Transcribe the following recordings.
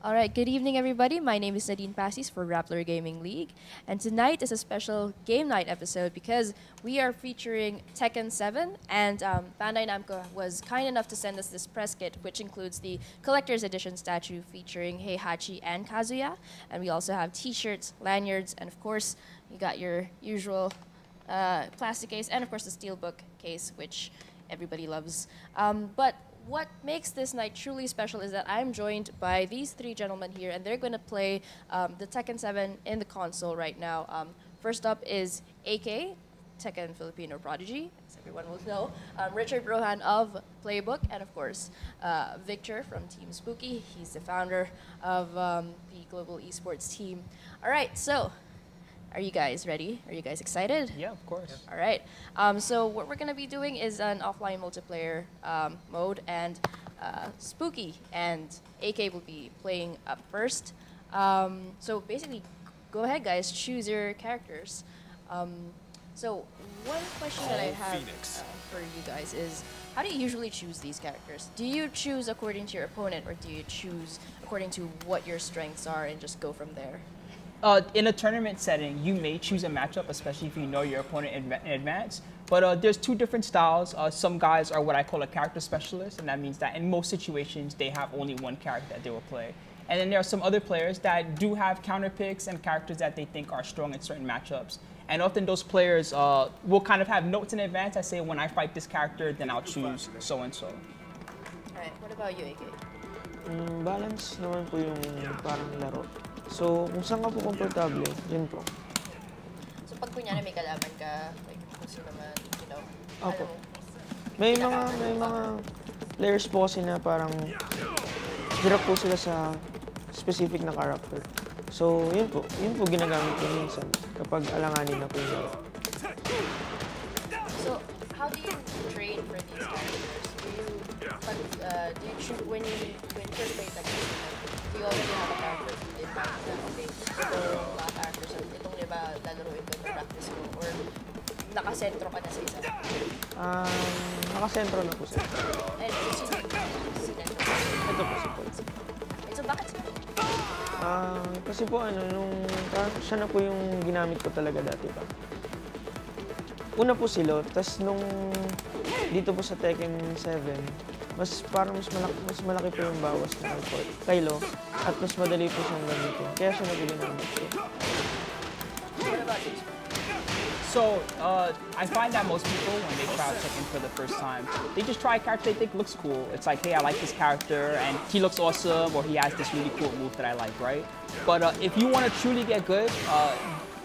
All right, good evening, everybody. My name is Nadine Passis for Rappler Gaming League, and tonight is a special game night episode because we are featuring Tekken 7, and Bandai Namco was kind enough to send us this press kit, which includes the collector's edition statue featuring Heihachi and Kazuya, and we also have T-shirts, lanyards, and of course, you got your usual plastic case, and of course the steelbook case, which everybody loves. But what makes this night truly special is that I'm joined by these three gentlemen here, and they're going to play the Tekken 7 in the console right now. First up is AK, Tekken Filipino prodigy, as everyone will know, Richard Rohan of Playbook, and of course, Victor from Team Spooky. He's the founder of the global esports team. All right, so are you guys ready? Are you guys excited? Yeah, of course. All right. So what we're going to be doing is an offline multiplayer mode, and Spooky and AK will be playing up first. So basically, go ahead, guys. Choose your characters. So one question that I have for you guys is, how do you usually choose these characters? Do you choose according to your opponent, or do you choose according to what your strengths are and just go from there? In a tournament setting, you may choose a matchup, especially if you know your opponent in advance. But there's two different styles. Some guys are what I call a character specialist, and that means that in most situations, they have only one character that they will play. And then there are some other players that do have counter picks and characters that they think are strong in certain matchups. And often those players will kind of have notes in advance. I say, when I fight this character, then I'll choose so-and-so. All right, what about you, AK? Balance naman po yung parang laro. So, kung saan ka po komportable, yun po. So, pag kunyari may kalaban ka, like, kung sino naman, you know, Opo. May mga players po kasi na parang hirap po sila sa specific na character. So, yun po ginagamit ko minsan kapag alanganin na po yung laro. So, how do you train for these characters? Do you choose when you first play Tekken? Do you already have a character in mind na, okay, ito mga characters, so itong iba lalaroin ko na practice ko, or nakasentro ka na sa isa? Nakasentro na po siya. And so, Ito po si Paul. So, bakit si Paul? Kasi po siya na po yung ginamit ko talaga dati pa. Una po si Lot, tas nung dito po sa Tekken 7, mas malaki po yung bawas na kay Lo, at mas madali po siyang gamitin. Kaya siya na po ginamit ko. What about you? So, I find that most people, when they try out Tekken for the first time, they just try a character they think looks cool. It's like, hey, I like this character, and he looks awesome, or he has this really cool move that I like, right? But if you want to truly get good,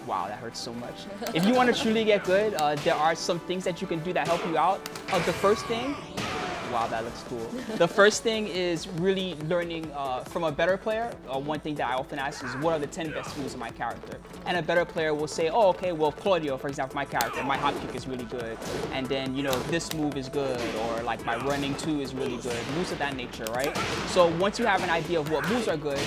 wow, that hurts so much. If you want to truly get good, there are some things that you can do that help you out. The first thing, wow, that looks cool. The first thing is really learning from a better player. One thing that I often ask is, what are the 10 best moves of my character? And a better player will say, oh, okay, well, Claudio, for example, my character, my hop kick is really good. And then, you know, this move is good, or like my running 2 is really good. Moves of that nature, right? So once you have an idea of what moves are good,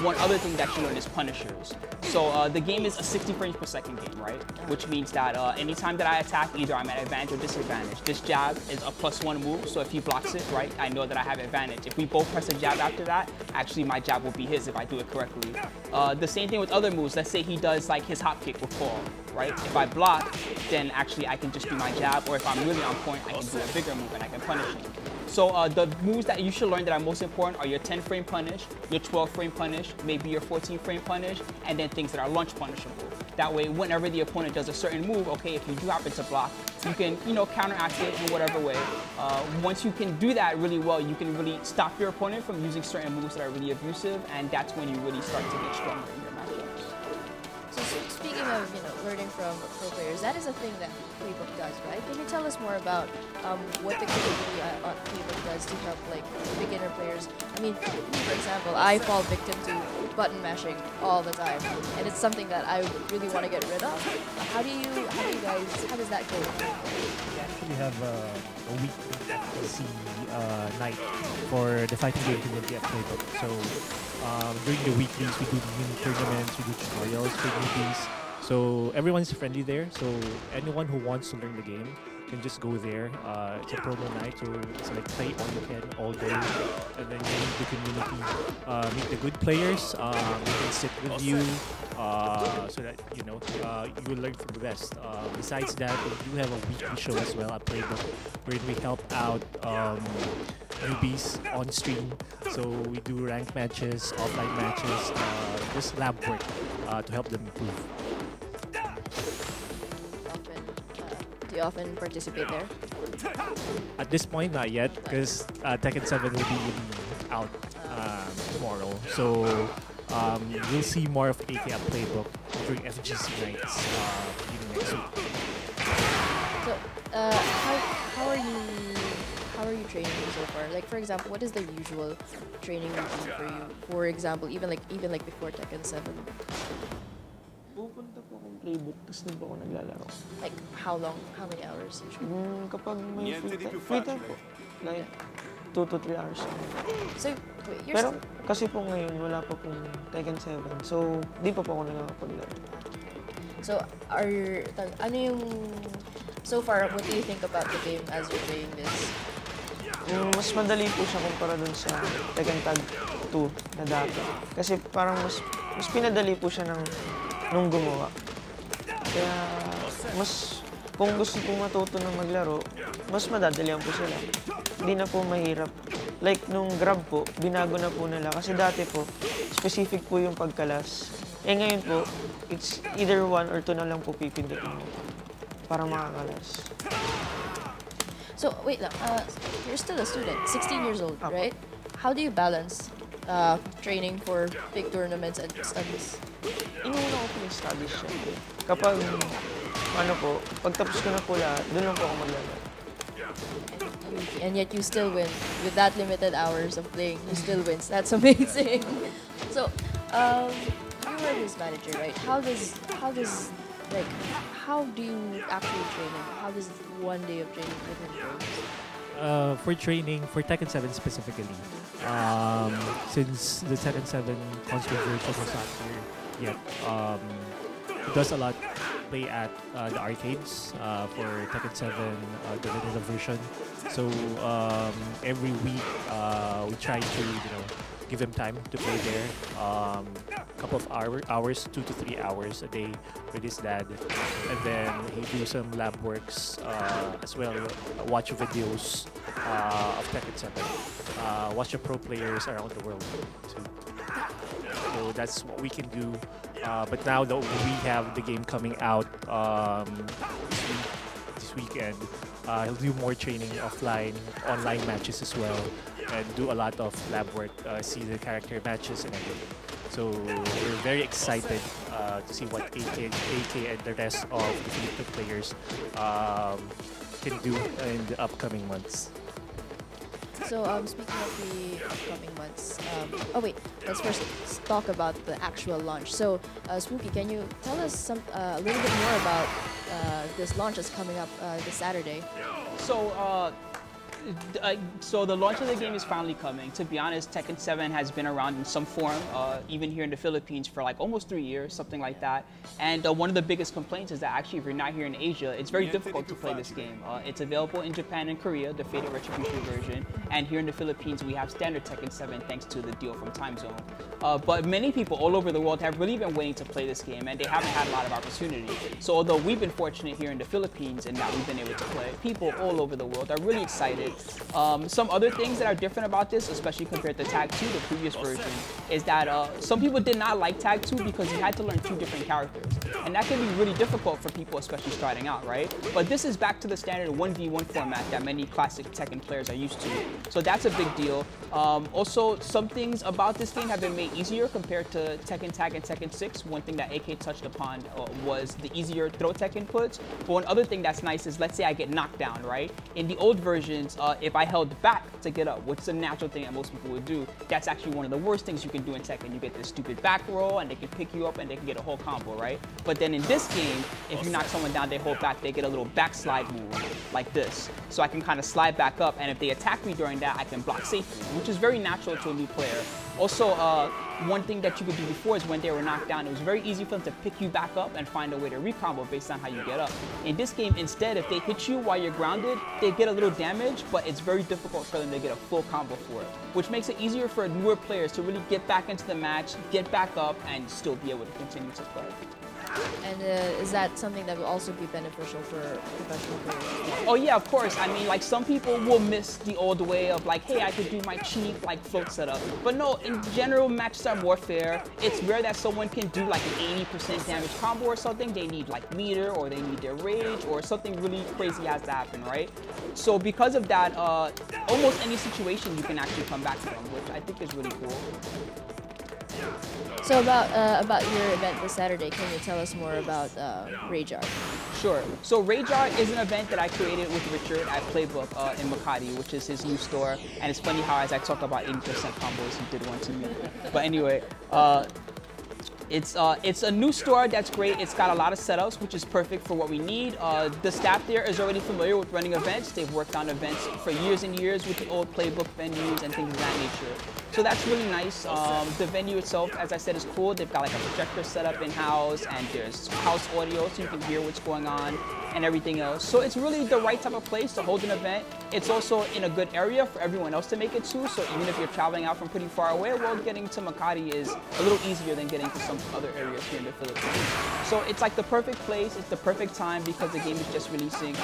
one other thing that you learn is punishers. So the game is a 60 frames per second game, right? Which means that anytime that I attack, either I'm at advantage or disadvantage. This jab is a +1 move, so if he blocks it, right, I know that I have advantage. If we both press a jab after that, actually my jab will be his if I do it correctly. The same thing with other moves. Let's say he does like his hop kick with fall, right? If I block, then actually I can just do my jab, or if I'm really on point, I can do a bigger move and I can punish him. So the moves that you should learn that are most important are your 10 frame punish, your 12 frame punish, maybe your 14 frame punish, and then things that are launch punishable. That way, whenever the opponent does a certain move, okay, if you do happen to block, you can, you know, counteract it in whatever way. Once you can do that really well, you can really stop your opponent from using certain moves that are really abusive, and that's when you really start to get stronger in your matchups. So speaking of, you know, learning from pro players, that is a thing that Playbook does, right? Can you tell us more about what the community on Playbook does to help, like, beginner players? I mean, me, for example, I fall victim to button mashing all the time, and it's something that I really want to get rid of. How does that go? We actually have a weekly FC night for the fighting game community at Playbook. So during the weeklies, we do mini tournaments, we do tutorials for newbies. So everyone's friendly there. So anyone who wants to learn the game you can just go there. It's a promo night, so it's like play all you can all day, and then you meet the community, meet the good players. They can sit with you, so that you will learn from the best. Besides that, we do have a weekly show as well, a playbook, where we help out newbies on stream. So we do rank matches, offline matches, just lab work to help them improve. Do you often participate there? At this point, not yet, because Tekken 7 will be out tomorrow. So you'll see more of AK at Playbook during FGC nights beginning next week. So, how are you training so far? Like, for example, what is the usual training routine for you? For example, even like before Tekken 7. Pupunta po akong playbook, tapos din po ako naglalaro. Like, how long? How many hours usually? Kapag may free time po, like 2 to 3 hours. So, wait, you're Pero kasi po ngayon, wala pa pong Tekken 7. So, di pa po ako nakakapaglaro. So, ano yung, so far, what do you think about the game as you're playing this? Mas madali po siya kumpara dun sa Tekken Tag 2 na dati. Kasi parang mas pinadali po siya nung gumawa. Kaya kung gusto po matuto ng maglaro, mas madadalian po sila. Hindi na po mahirap. Like nung grab po, binago na po nila. Kasi dati po, specific po yung pagkalas. Ngayon po, it's either 1 or 2 na lang po pipindutin mo para makakalas. So, wait lang, you're still a student, 16 years old, Apo. right? How do you balance training for big tournaments and studies? Inuuna ko po yung studies syempre. Kapag, pagtapos ko na po lahat, doon lang po ako maglalaro. And yet you still win. With that limited hours of playing, you still win. That's amazing. So, you were his manager, right? How do you actually train him? How does one day of training with him go? For training, for Tekken 7 specifically, since the Tekken 7 console version was not here yet, he does a lot play at the arcades for Tekken 7, the vanilla version. So every week we try to give him time to play there. Couple of hours, 2 to 3 hours a day with his dad, and then he do some lab works as well. Watch videos of Tekken 7. Watch the pro players around the world too. So that's what we can do. But now that we have the game coming out this weekend, he'll do more training offline, online matches as well, and do a lot of lab work, see the character matches and everything. So we're very excited to see what AK and the rest of the Filipino players can do in the upcoming months. So, speaking of the upcoming months, let's first talk about the actual launch. So, Spooky, can you tell us a little bit more about this launch that's coming up this Saturday? So the launch of the game is finally coming. To be honest, Tekken 7 has been around in some form, even here in the Philippines, for like almost 3 years, something like that. And one of the biggest complaints is that actually if you're not here in Asia, it's very difficult to play this game. It's available in Japan and Korea, the Faded Retribution version. And here in the Philippines, we have standard Tekken 7 thanks to the deal from Time Zone. But many people all over the world have really been waiting to play this game, and they haven't had a lot of opportunity. So although we've been fortunate here in the Philippines and that we've been able to play, people all over the world are really excited. Some other things that are different about this, especially compared to Tag 2, the previous version, is that some people did not like Tag 2 because you had to learn 2 different characters. And that can be really difficult for people, especially starting out, right? But this is back to the standard 1v1 format that many classic Tekken players are used to. So that's a big deal. Also, some things about this game have been made easier compared to Tekken Tag and Tekken 6. One thing that AK touched upon was the easier throw tech inputs. But one other thing that's nice is, let's say I get knocked down, right? In the old versions, if I held back to get up, which is a natural thing that most people would do, that's actually one of the worst things you can do in Tekken. You get this stupid back roll, and they can pick you up, and they can get a whole combo, right? But then in this game, if you knock someone down, they hold back, they get a little backslide move, like this. So I can kind of slide back up, and if they attack me during that, I can block safely, which is very natural to a new player. Also, one thing that you could do before is when they were knocked down, it was very easy for them to pick you back up and find a way to recombo based on how you get up. In this game, instead, if they hit you while you're grounded, they get a little damage, but it's very difficult for them to get a full combo for it, which makes it easier for newer players to really get back into the match, get back up, and still be able to continue to play. And is that something that will also be beneficial for professional players? Oh yeah, of course. I mean, like some people will miss the old way of like, hey, I could do my cheap like float setup. But no, in general, matches are more fair. It's rare that someone can do like an 80% damage combo or something. They need like meter or they need their rage or something really crazy has to happen, right? So because of that, almost any situation you can actually come back from, which I think is really cool. So about your event this Saturday, can you tell us more about Rajar? Sure. So Rajar is an event that I created with Richard at Playbook in Makati, which is his new store. And it's funny how as I talk about 80% combos, he did one to me. But anyway, it's a new store that's great. It's got a lot of setups, which is perfect for what we need. The staff there is already familiar with running events. They've worked on events for years and years with the old Playbook venues and things of that nature. So that's really nice. The venue itself, as I said, is cool. They've got like a projector set up in-house, and there's house audio so you can hear what's going on and everything else. So it's really the right type of place to hold an event. It's also in a good area for everyone else to make it to. So even if you're traveling out from pretty far away, well, getting to Makati is a little easier than getting to some other areas here in the Philippines. So it's like the perfect place. It's the perfect time because the game is just releasing.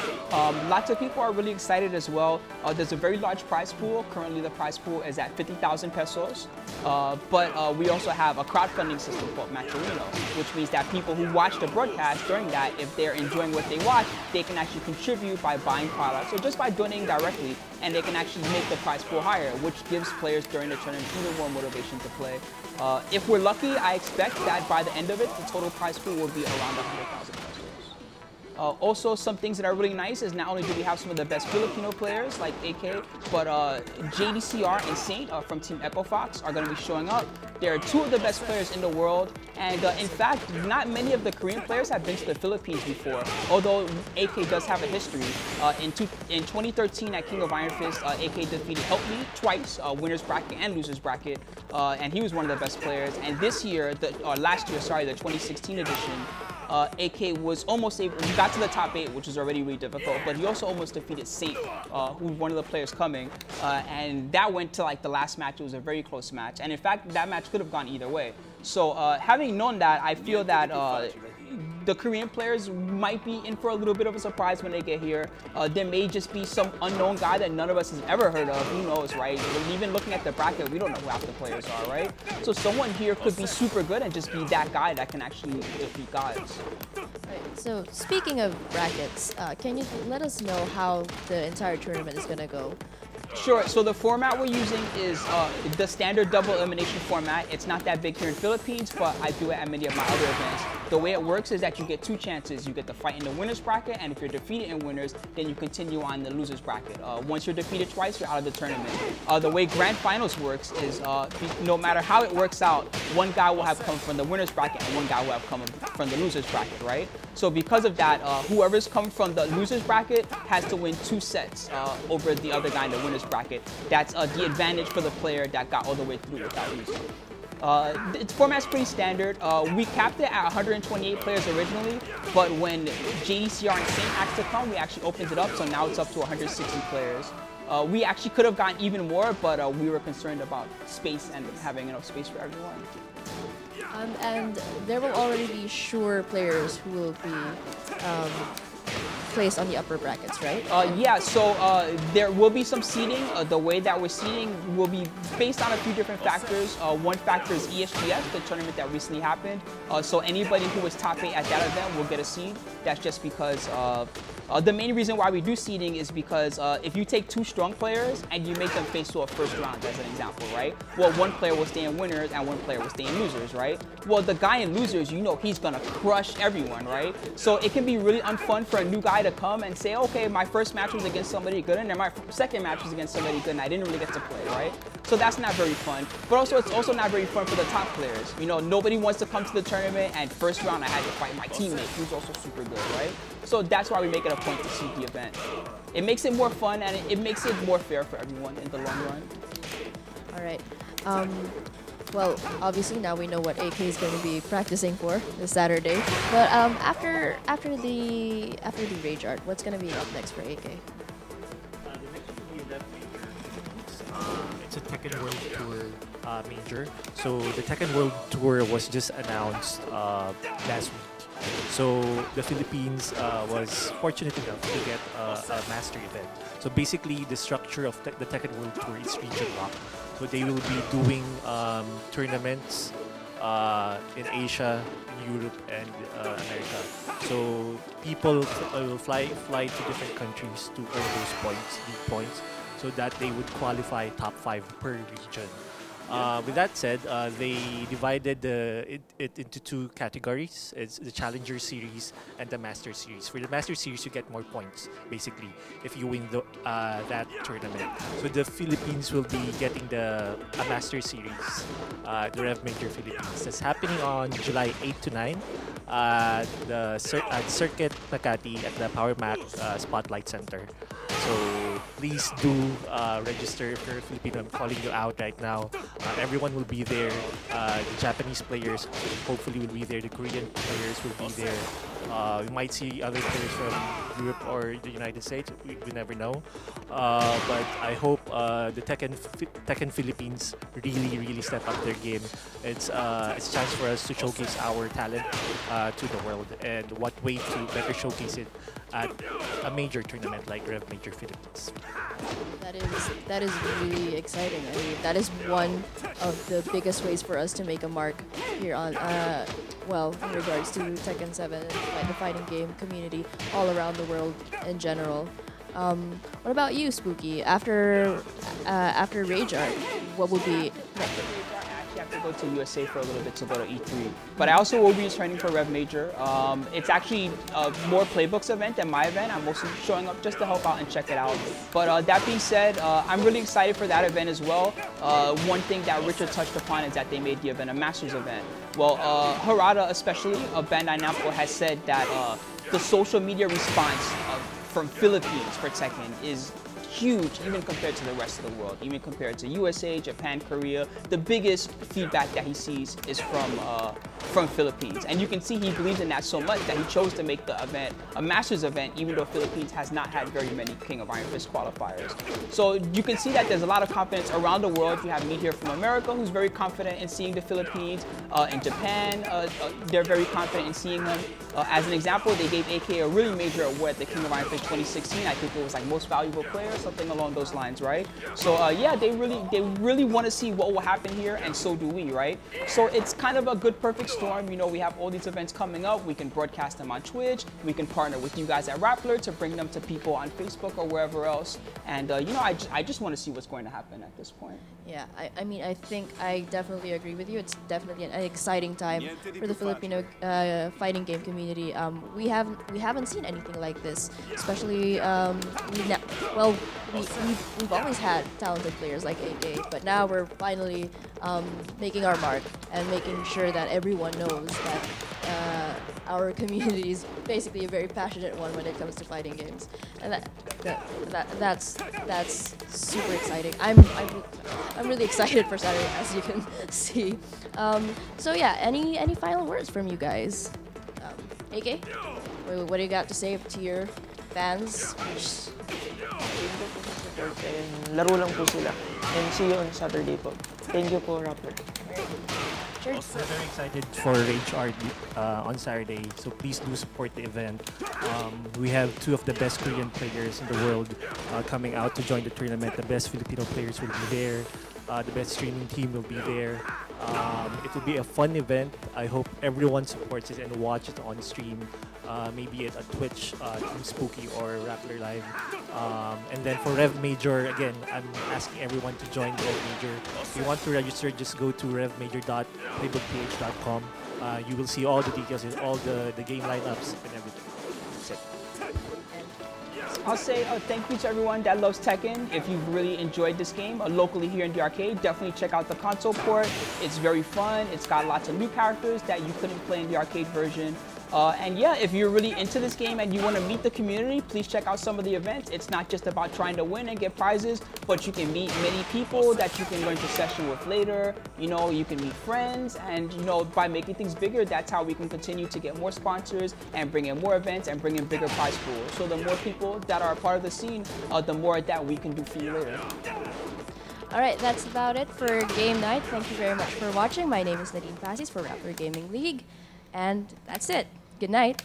Lots of people are really excited as well. There's a very large prize pool. Currently, the prize pool is at 50,000 pesos. But we also have a crowdfunding system called Maturino, which means that people who watch the broadcast during that, if they're enjoying what they watch, they can actually contribute by buying products or just by donating directly, and they can actually make the prize pool higher, which gives players during the tournament even more motivation to play. If we're lucky, I expect that by the end of it, the total prize pool will be around 100,000 pesos. Also, some things that are really nice is not only do we have some of the best Filipino players like AK, but JDCR and Saint from Team EcoFox are going to be showing up. They're two of the best players in the world, and in fact, not many of the Korean players have been to the Philippines before, although AK does have a history. In 2013 at King of Iron Fist, AK defeated Help Me twice, winners bracket and losers bracket, and he was one of the best players. And this year, last year, sorry, the 2016 edition, AK was almost able, he got to the top 8, which is already really difficult, but he also almost defeated Saint, who was one of the players coming, and that went to like the last match. It was a very close match, and in fact, that match could have gone either way. So having known that, I feel that the Korean players might be in for a little bit of a surprise when they get here. There may just be some unknown guy that none of us has ever heard of. Who knows, right? Even looking at the bracket, we don't know who half the players are, right? So someone here could be super good and just be that guy that can actually defeat guys. Right. So speaking of brackets, can you let us know how the entire tournament is going to go? Sure. So the format we're using is the standard double elimination format. It's not that big here in Philippines, but I do it at many of my other events. The way it works is that you get 2 chances. You get to fight in the winners bracket, and if you're defeated in winners, then you continue on the losers bracket. Once you're defeated twice, you're out of the tournament. The way grand finals works is no matter how it works out, one guy will have come from the winners bracket and one guy will have come from the losers bracket, right? So because of that, whoever's come from the losers bracket has to win 2 sets over the other guy in the winners bracket. That's the advantage for the player that got all the way through without losing. Its format's pretty standard. We capped it at 128 players originally, but when JDCR and Saint asked to come, we actually opened it up, so now it's up to 160 players. We actually could have gotten even more, but we were concerned about space and having enough space for everyone. And there will already be sure players who will be placed on the upper brackets, right? Yeah, so there will be some seeding. The way that we're seeding will be based on a few different factors. One factor is ESGF, the tournament that recently happened. So anybody who was top 8 at that event will get a seed. That's just because the main reason why we do seeding is because if you take 2 strong players and you make them face to a first round, as an example, right? Well, one player will stay in winners and one player will stay in losers, right? Well, the guy in losers, you know he's gonna crush everyone, right? So it can be really unfun for a new guy to come and say, okay, my first match was against somebody good and then my second match was against somebody good and I didn't really get to play, right? So that's not very fun. But also, it's also not very fun for the top players. You know, nobody wants to come to the tournament and first round I had to fight my teammate who's also super good, right? So that's why we make it a point to seed the event. It makes it more fun and it makes it more fair for everyone in the long run. All right. well, obviously now we know what AK is going to be practicing for this Saturday. But after the Rage Art, what's going to be up next for AK? The next will be Rev Major. It's a Tekken World Tour major. So the Tekken World Tour was just announced last week. So the Philippines was fortunate enough to get a master event. So basically, the structure of the Tekken World Tour is region locked. So they will be doing tournaments in Asia, in Europe, and America. So people will fly to different countries to earn those points, league points, so that they would qualify top 5 per region. With that said, they divided it into 2 categories. It's the Challenger Series and the Master Series. For the Master Series, you get more points, basically, if you win that tournament. So the Philippines will be getting a Master Series, the Rev Major Philippines. That's happening on July 8 to 9 the Circuit Makati at the Power Mac Spotlight Center. So please do register if you're a Filipino. I'm calling you out right now. Everyone will be there. The Japanese players hopefully will be there. The Korean players will be there. We might see other players from Europe or the United States. We never know. But I hope the Tekken Philippines really step up their game. It's a chance for us to showcase our talent to the world, and what way to better showcase it at a major tournament like Rev Major Philippines. That is really exciting. I mean, that is one of the biggest ways for us to make a mark here on well, in regards to Tekken 7 and the fighting game community all around the world in general. What about you, Spooky? After Rage Art, what will be next? I have to go to USA for a little bit to go to E3. But I also will be training for Rev Major. It's actually a more playbooks event than my event. I'm mostly showing up just to help out and check it out. But that being said, I'm really excited for that event as well. One thing that Richard touched upon is that they made the event a Masters event. Well, Harada especially of Bandai Namco has said that the social media response from Philippines for Tekken is huge, even compared to the rest of the world, even compared to USA, Japan, Korea. The biggest feedback that he sees is from Philippines. And you can see he believes in that so much that he chose to make the event a Masters event, even though Philippines has not had very many King of Iron Fist qualifiers. So you can see that there's a lot of confidence around the world. You have me here from America, who's very confident in seeing the Philippines. In Japan, they're very confident in seeing him. As an example, they gave AK a really major award at the King of Iron Fist 2016. I think it was like most valuable player, something along those lines, right? So yeah, they really want to see what will happen here, and so do we, right? So it's kind of a good perfect storm. You know, we have all these events coming up. We can broadcast them on Twitch. We can partner with you guys at Rappler to bring them to people on Facebook or wherever else. And you know, I just want to see what's going to happen at this point. Yeah, I mean, I think I definitely agree with you. It's definitely an exciting time for the Filipino fighting game community. We haven't seen anything like this, especially we've always had talented players like AK, but now we're finally making our mark and making sure that everyone knows that our community is basically a very passionate one when it comes to fighting games, and that's super exciting. I'm really excited for Saturday, as you can see. So yeah, any final words from you guys? AK, what do you got to say to your fans? And laro lang po sila. And see you on Saturday po. Thank you po, Rappler. Sure. We're very excited for Rage Art on Saturday, so please do support the event. We have 2 of the best Korean players in the world coming out to join the tournament. The best Filipino players will be there. The best streaming team will be there. It will be a fun event. I hope everyone supports it and watches it on stream. Maybe at a Twitch, Team Spooky or Rappler Live. And then for Rev Major, again, I'm asking everyone to join Rev Major. If you want to register, just go to revmajor.playbookph.com. You will see all the details and all the game lineups and everything. That's it. I'll say thank you to everyone that loves Tekken. If you've really enjoyed this game locally here in the arcade, definitely check out the console port. It's very fun. It's got lots of new characters that you couldn't play in the arcade version. And yeah, if you're really into this game and you want to meet the community, please check out some of the events. It's not just about trying to win and get prizes, but you can meet many people that you can go into session with later. You know, you can meet friends, and you know, by making things bigger, that's how we can continue to get more sponsors and bring in more events and bring in bigger prize pools. So the more people that are a part of the scene, the more that we can do for you later. All right, that's about it for game night. Thank you very much for watching. My name is Nadine Passis for Raptor Gaming League, and that's it. Good night.